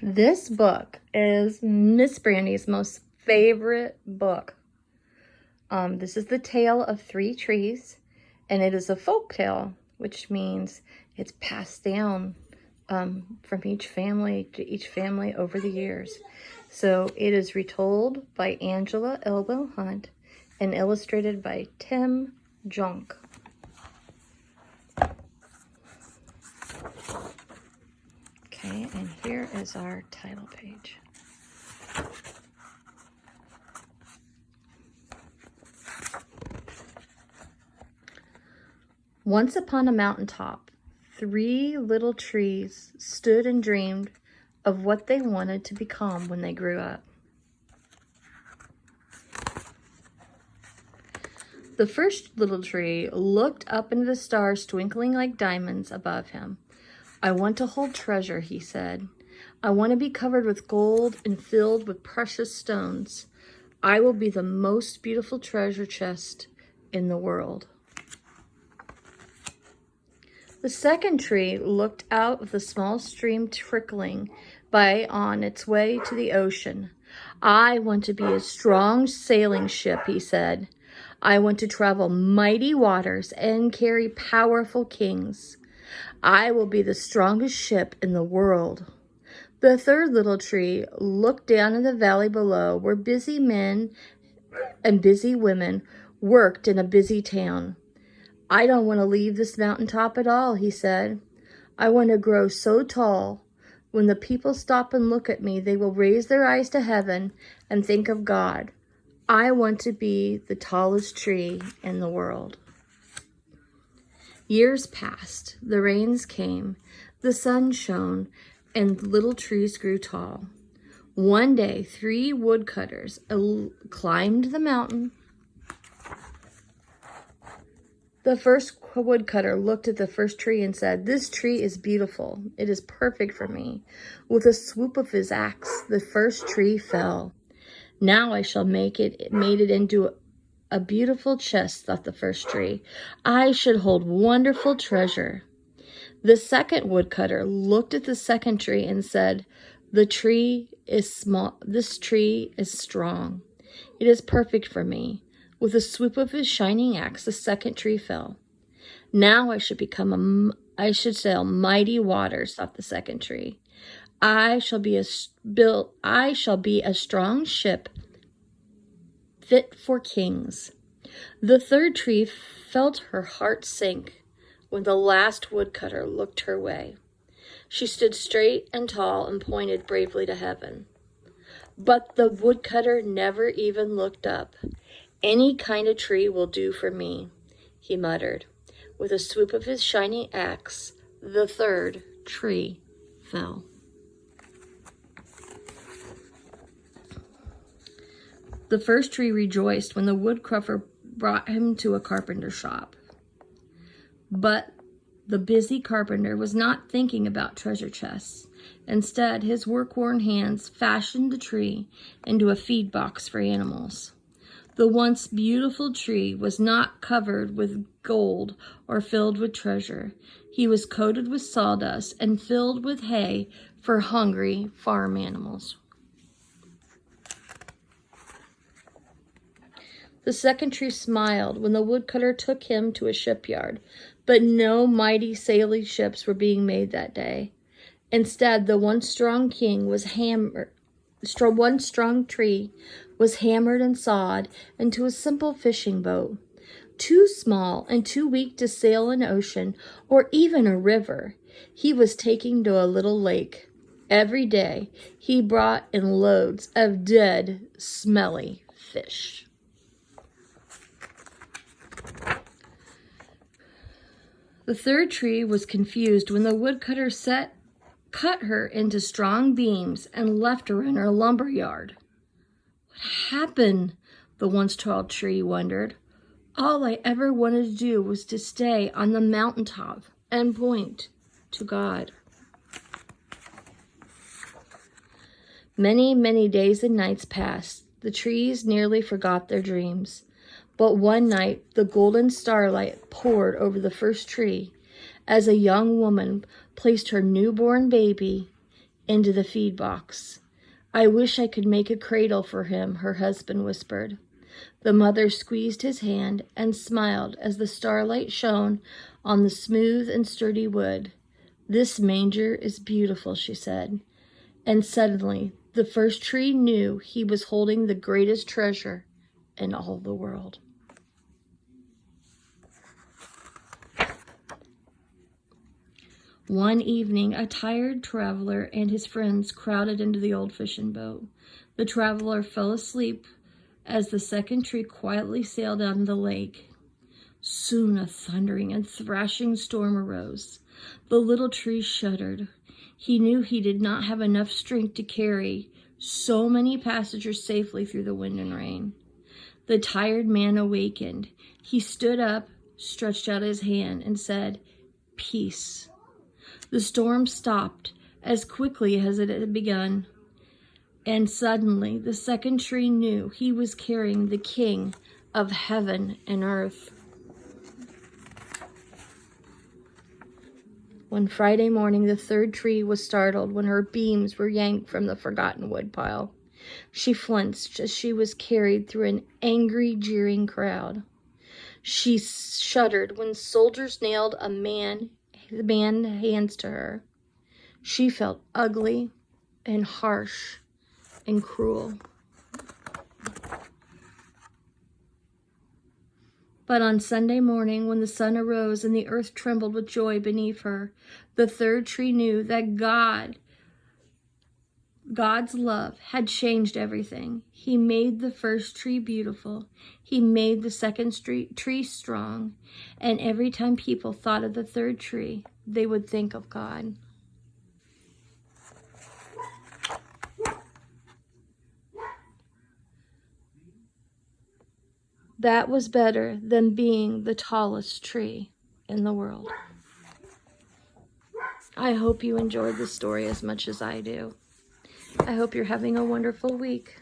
This book is Miss Brandy's most favorite book. This is the tale of three trees, and it is a folk tale, which means it's passed down from each family to each family over the years. So it is retold by Angela Elwell Hunt and illustrated by Tim Junk. Okay, and here is our title page. Once upon a mountaintop, three little trees stood and dreamed of what they wanted to become when they grew up. The first little tree looked up into the stars twinkling like diamonds above him. "I want to hold treasure," he said. "I want to be covered with gold and filled with precious stones. I will be the most beautiful treasure chest in the world." The second tree looked out of the small stream trickling by on its way to the ocean. "I want to be a strong sailing ship," he said. "I want to travel mighty waters and carry powerful kings. I will be the strongest ship in the world." The third little tree looked down in the valley below, where busy men and busy women worked in a busy town. "I don't want to leave this mountaintop at all," he said. "I want to grow so tall, when the people stop and look at me, they will raise their eyes to heaven and think of God. I want to be the tallest tree in the world." Years passed, the rains came, the sun shone, and little trees grew tall. One day, three woodcutters climbed the mountain. The first woodcutter looked at the first tree and said, "This tree is beautiful. It is perfect for me." With a swoop of his axe, the first tree fell. "Now I shall made it into a beautiful chest," thought the first tree. "I should hold wonderful treasure." The second woodcutter looked at the second tree and said, This tree is strong. It is perfect for me." With a swoop of his shining axe, the second tree fell. "Now I should sail mighty waters," thought the second tree. I shall be a strong ship fit for kings." The third tree felt her heart sink when the last woodcutter looked her way. She stood straight and tall and pointed bravely to heaven. But the woodcutter never even looked up. "Any kind of tree will do for me," he muttered. With a swoop of his shining axe, the third tree fell. The first tree rejoiced when the woodcutter brought him to a carpenter's shop. But the busy carpenter was not thinking about treasure chests. Instead, his work-worn hands fashioned the tree into a feed box for animals. The once beautiful tree was not covered with gold or filled with treasure. He was coated with sawdust and filled with hay for hungry farm animals. The second tree smiled when the woodcutter took him to a shipyard, but no mighty sailing ships were being made that day. Instead, the one strong tree was hammered and sawed into a simple fishing boat. Too small and too weak to sail an ocean or even a river, he was taken to a little lake. Every day, he brought in loads of dead, smelly fish. The third tree was confused when the woodcutter cut her into strong beams and left her in her lumber yard. What happened? The once tall tree wondered. All I ever wanted to do was to stay on the mountaintop and point to God. Many, many days and nights passed. The trees nearly forgot their dreams. But one night, the golden starlight poured over the first tree as a young woman placed her newborn baby into the feed box. I wish I could make a cradle for him, her husband whispered. The mother squeezed his hand and smiled as the starlight shone on the smooth and sturdy wood. This manger is beautiful, she said. And suddenly, the first tree knew he was holding the greatest treasure in all the world. One evening, a tired traveler and his friends crowded into the old fishing boat. The traveler fell asleep as the second tree quietly sailed down the lake. Soon a thundering and thrashing storm arose. The little tree shuddered. He knew he did not have enough strength to carry so many passengers safely through the wind and rain. The tired man awakened. He stood up, stretched out his hand, and said, "Peace." The storm stopped as quickly as it had begun, and suddenly the second tree knew he was carrying the King of heaven and earth. One Friday morning, the third tree was startled when her beams were yanked from the forgotten woodpile. She flinched as she was carried through an angry, jeering crowd. She shuddered when soldiers nailed the man hands to her. She felt ugly and harsh and cruel. But on Sunday morning, when the sun arose and the earth trembled with joy beneath her, the third tree knew that God's love had changed everything. He made the first tree beautiful. He made the second tree strong. And every time people thought of the third tree, they would think of God. That was better than being the tallest tree in the world. I hope you enjoyed this story as much as I do. I hope you're having a wonderful week.